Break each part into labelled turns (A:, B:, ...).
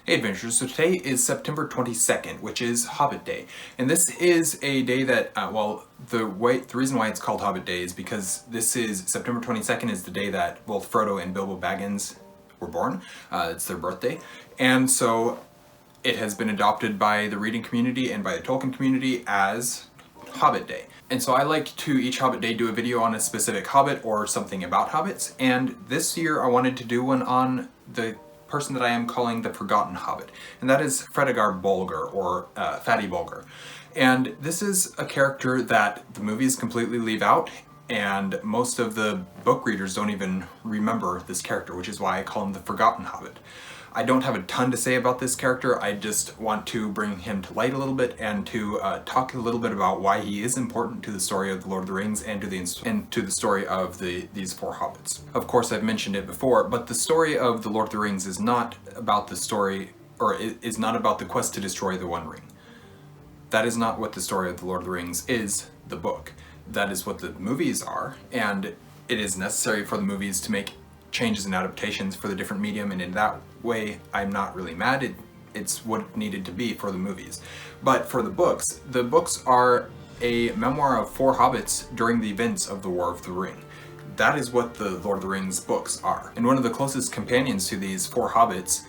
A: Hey Adventurers, so today is September 22nd, which is Hobbit Day. And this is a day that, the reason why it's called Hobbit Day is because September 22nd is the day that both Frodo and Bilbo Baggins were born. It's their birthday. And so it has been adopted by the reading community and by the Tolkien community as Hobbit Day. And so I like to each Hobbit Day do a video on a specific Hobbit or something about Hobbits. And this year I wanted to do one on the person that I am calling the Forgotten Hobbit, and that is Fredegar Bolger, or Fatty Bolger. And this is a character that the movies completely leave out, and most of the book readers don't even remember this character, which is why I call him the Forgotten Hobbit. I don't have a ton to say about this character. I just want to bring him to light a little bit and to talk a little bit about why he is important to the story of The Lord of the Rings and to the story of these four hobbits. Of course, I've mentioned it before, but the story of The Lord of the Rings is not about the story, or is not about the quest to destroy the One Ring. That is not what the story of The Lord of the Rings is, the book. That is what the movies are, and it is necessary for the movies to make changes and adaptations for the different medium, and in that way I'm not really mad. It's what it needed to be for the movies. But for the books are a memoir of four hobbits during the events of the War of the Ring. That is what the Lord of the Rings books are. And one of the closest companions to these four hobbits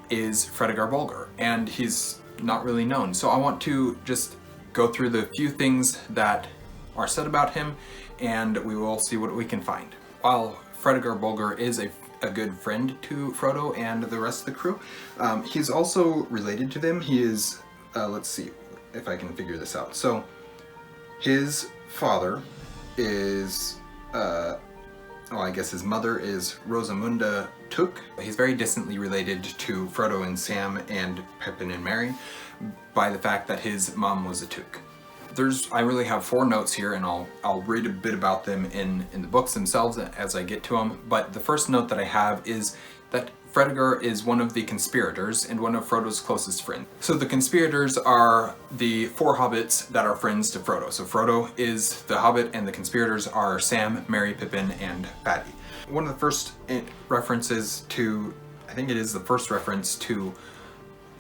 A: is Fredegar Bolger, and he's not really known. So I want to just go through the few things that are said about him, and we will see what we can find. While Fredegar Bolger is a good friend to Frodo and the rest of the crew, he's also related to them. He is, let's see if I can figure this out. So his father is, I guess his mother is Rosamunda Took. He's very distantly related to Frodo and Sam and Pippin and Merry by the fact that his mom was a Took. I really have 4 notes here, and I'll read a bit about them in the books themselves as I get to them. But the first note that I have is that Fredegar is one of the conspirators and one of Frodo's closest friends. So the conspirators are the 4 hobbits that are friends to Frodo. So Frodo is the hobbit, and the conspirators are Sam, Merry, Pippin, and Fatty. One of the first references to, I think it is the first reference to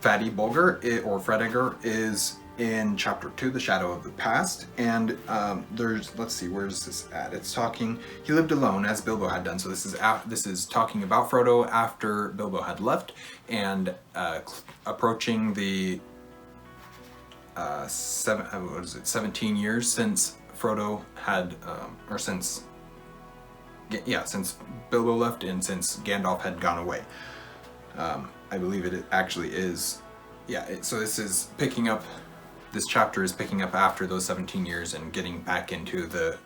A: Fatty Bolger, or Fredegar, is in chapter 2, The Shadow of the Past, and let's see, where is this at? It's talking, he lived alone as Bilbo had done. So this is talking about Frodo after Bilbo had left, and approaching the 17 years since Frodo had, since Bilbo left and since Gandalf had gone away. I believe it actually is, so this chapter is picking up after those 17 years and getting back into the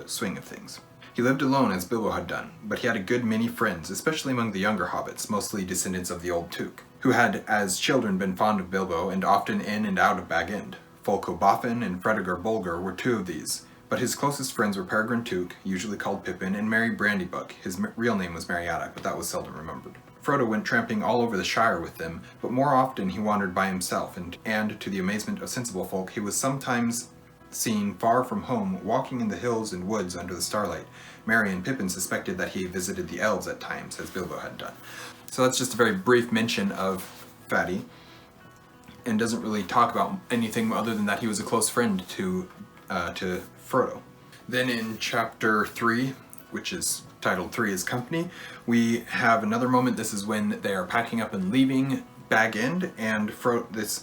A: swing of things. He lived alone as Bilbo had done, but he had a good many friends, especially among the younger hobbits, mostly descendants of the old Took, who had as children been fond of Bilbo and often in and out of Bag End. Folco Boffin and Fredegar Bolger were 2 of these, but his closest friends were Peregrine Took, usually called Pippin, and Merry Brandybuck. His real name was Mariadoc, but that was seldom remembered. Frodo went tramping all over the Shire with them, but more often he wandered by himself, and to the amazement of sensible folk, he was sometimes seen far from home, walking in the hills and woods under the starlight. Merry and Pippin suspected that he visited the elves at times, as Bilbo had done. So that's just a very brief mention of Fatty, and doesn't really talk about anything other than that he was a close friend to Frodo. Then in chapter 3, which is titled 3 is Company, we have another moment. This is when they are packing up and leaving Bag End, and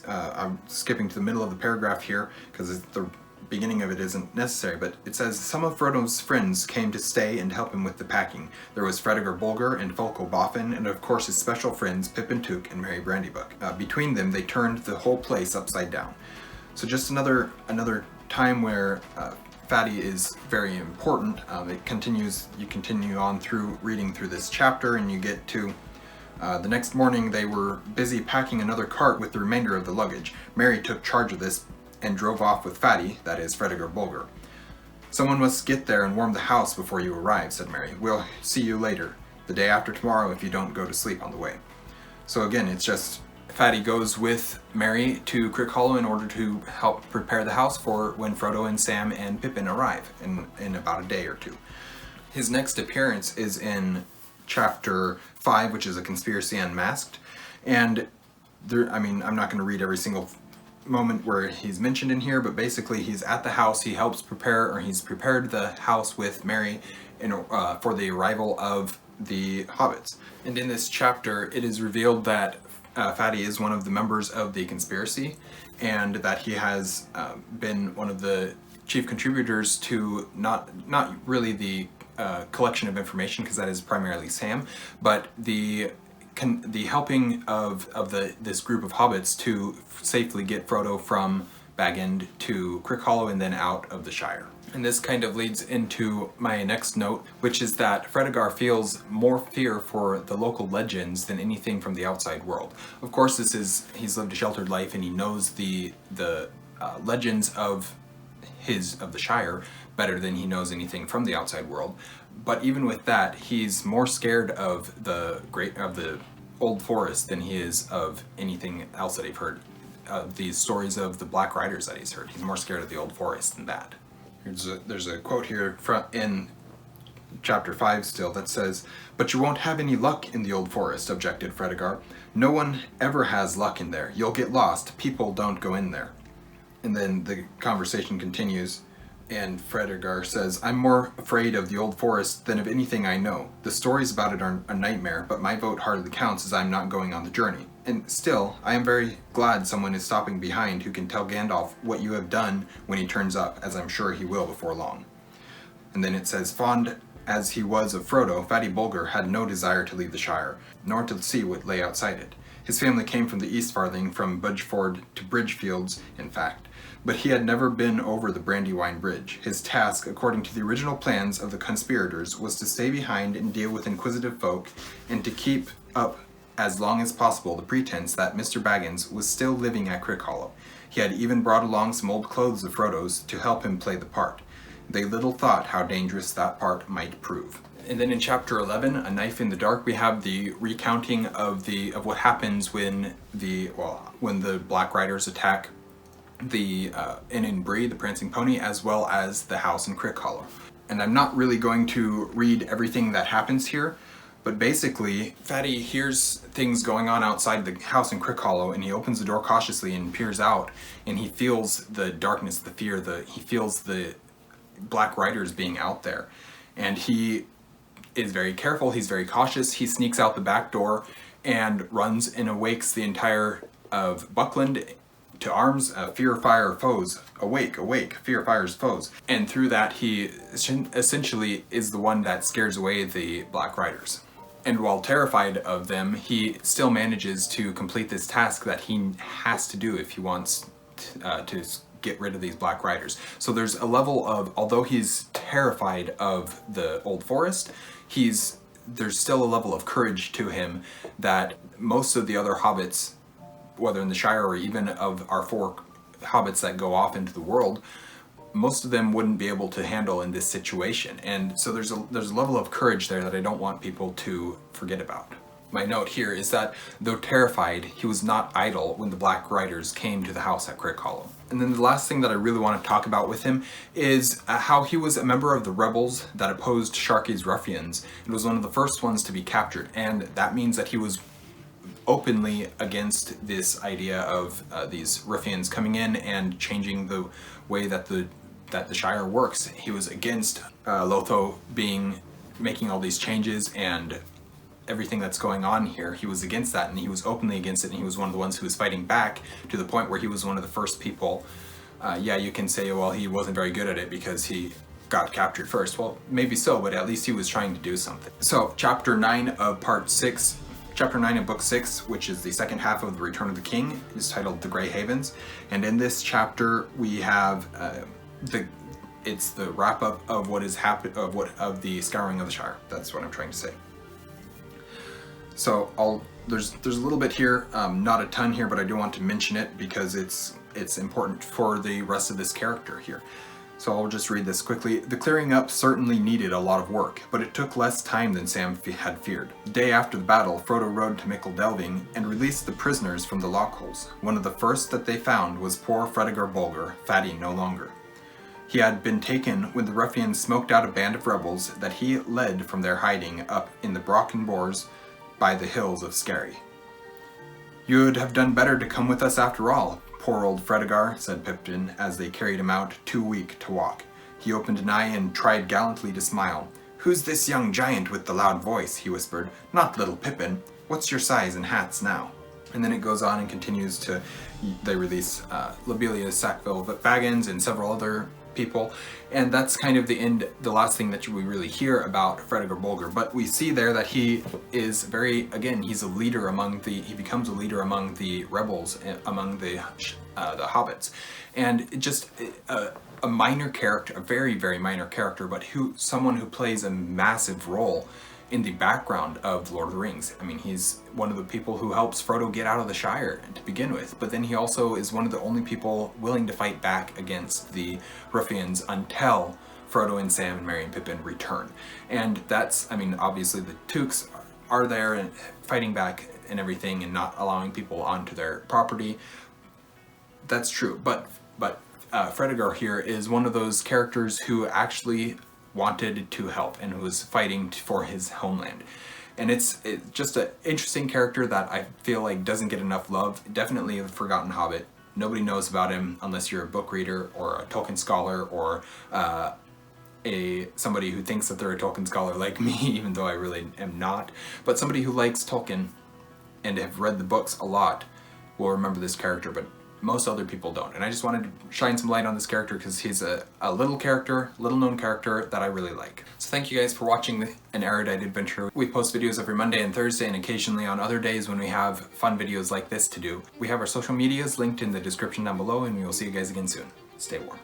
A: I'm skipping to the middle of the paragraph here because the beginning of it isn't necessary, but it says, some of Frodo's friends came to stay and help him with the packing. There was Fredegar Bolger and Folco Boffin, and of course his special friends Pippin Took and Merry Brandybuck. Between them they turned the whole place upside down. So just another time where Fatty is very important. You continue on through reading through this chapter, and you get to the next morning. They were busy packing another cart with the remainder of the luggage. Merry took charge of this and drove off with Fatty, that is Fredegar Bolger. Someone must get there and warm the house before you arrive, said Merry. We'll see you later, the day after tomorrow, if you don't go to sleep on the way. So again, it's just Fatty goes with Merry to Crick Hollow in order to help prepare the house for when Frodo and Sam and Pippin arrive in about a day or 2. His next appearance is in chapter 5, which is A Conspiracy Unmasked, and I mean, I'm not going to read every single moment where he's mentioned in here, but basically he's at the house, he helps prepare, or he's prepared the house with Merry for the arrival of the hobbits. And in this chapter, it is revealed that Fatty is one of the members of the conspiracy, and that he has been one of the chief contributors to not really the collection of information, because that is primarily Sam, but the helping of this group of hobbits to safely get Frodo from Bag End to Crick Hollow and then out of the Shire. And this kind of leads into my next note, which is that Fredegar feels more fear for the local legends than anything from the outside world. Of course, he's lived a sheltered life and he knows the legends of the Shire better than he knows anything from the outside world. But even with that, he's more scared of the Old Forest than he is of anything else that he's heard. These stories of the Black Riders that he's heard. He's more scared of the Old Forest than that. There's a quote here in chapter 5 still that says, "But you won't have any luck in the Old Forest," objected Fredegar. "No one ever has luck in there. You'll get lost. People don't go in there." And then the conversation continues, and Fredegar says, "I'm more afraid of the Old Forest than of anything I know. The stories about it are a nightmare, but my vote hardly counts as I'm not going on the journey. And still, I am very glad someone is stopping behind who can tell Gandalf what you have done when he turns up, as I'm sure he will before long." And then it says, "Fond as he was of Frodo, Fatty Bolger had no desire to leave the Shire, nor to see what lay outside it. His family came from the East Farthing, from Budgeford to Bridgefields, in fact, but he had never been over the Brandywine Bridge. His task, according to the original plans of the conspirators, was to stay behind and deal with inquisitive folk, and to keep up as long as possible the pretense that Mr. Baggins was still living at Crick Hollow. He had even brought along some old clothes of Frodo's to help him play the part. They little thought how dangerous that part might prove." And then in chapter 11, A Knife in the Dark, we have the recounting of what happens when the Black Riders attack the Inn in Bree, the Prancing Pony, as well as the house in Crick Hollow. And I'm not really going to read everything that happens here, but basically, Fatty hears things going on outside the house in Crick Hollow, and he opens the door cautiously and peers out, and he feels the darkness, the fear, he feels the Black Riders being out there. And he is very careful, he's very cautious, he sneaks out the back door and runs and awakes the entire of Buckland to arms. "Fear fire foes, awake, awake, fear fires foes." And through that, he essentially is the one that scares away the Black Riders. And while terrified of them, he still manages to complete this task that he has to do if he wants to get rid of these Black Riders. So there's a level of, although he's terrified of the Old Forest, there's still a level of courage to him that most of the other hobbits, whether in the Shire or even of our 4 hobbits that go off into the world, most of them wouldn't be able to handle in this situation. And so there's a level of courage there that I don't want people to forget about. My note here is that, though terrified, he was not idle when the Black Riders came to the house at Crick Hollow. And then the last thing that I really want to talk about with him is how he was a member of the rebels that opposed Sharky's ruffians and was one of the first ones to be captured. And that means that he was openly against this idea of these ruffians coming in and changing the way that the Shire works. He was against Lotho making all these changes and everything that's going on here. He was against that, and he was openly against it, and he was one of the ones who was fighting back to the point where he was one of the first people. You can say, well, he wasn't very good at it because he got captured first. Well, maybe so, but at least he was trying to do something. So chapter 9 of Book 6, which is the second half of The Return of the King, is titled The Grey Havens. And in this chapter, we have it's the wrap up of what has happened of the Scouring of the Shire. That's what I'm trying to say. So there's a little bit here, not a ton here, but I do want to mention it because it's important for the rest of this character here. So I'll just read this quickly. "The clearing up certainly needed a lot of work, but it took less time than Sam had feared. The day after the battle, Frodo rode to Mickle Delving and released the prisoners from the lockholes. One of the first that they found was poor Fredegar Bolger, Fatty no longer. He had been taken when the ruffians smoked out a band of rebels that he led from their hiding up in the Brocken Boars by the hills of Skerry. "You'd have done better to come with us after all, poor old Fredegar," said Pippin as they carried him out, too weak to walk. He opened an eye and tried gallantly to smile. "Who's this young giant with the loud voice?" he whispered. "Not little Pippin. What's your size and hats now?" And then it goes on and continues to, they release Lobelia Sackville Baggins and several other people, and that's kind of the end, the last thing that we really hear about Fredegar Bolger. But we see there that he is very, again, he's a leader among the, he becomes a leader among the rebels, among the hobbits, and just a minor character, a very, very minor character, but someone who plays a massive role in the background of Lord of the Rings. I mean, he's one of the people who helps Frodo get out of the Shire to begin with, but then he also is one of the only people willing to fight back against the ruffians until Frodo and Sam and Merry and Pippin return. And that's, I mean, obviously the Tooks are there and fighting back and everything and not allowing people onto their property. That's true, but Fredegar here is one of those characters who actually wanted to help and who was fighting for his homeland. And it's just an interesting character that I feel like doesn't get enough love. Definitely a forgotten Hobbit. Nobody knows about him unless you're a book reader or a Tolkien scholar or somebody who thinks that they're a Tolkien scholar like me, even though I really am not. But somebody who likes Tolkien and have read the books a lot will remember this character, but most other people don't. And I just wanted to shine some light on this character because he's a little character, little known character that I really like. So thank you guys for watching an Erudite adventure. We post videos every Monday and Thursday and occasionally on other days when we have fun videos like this to do. We have our social medias linked in the description down below, and we will see you guys again soon. Stay warm.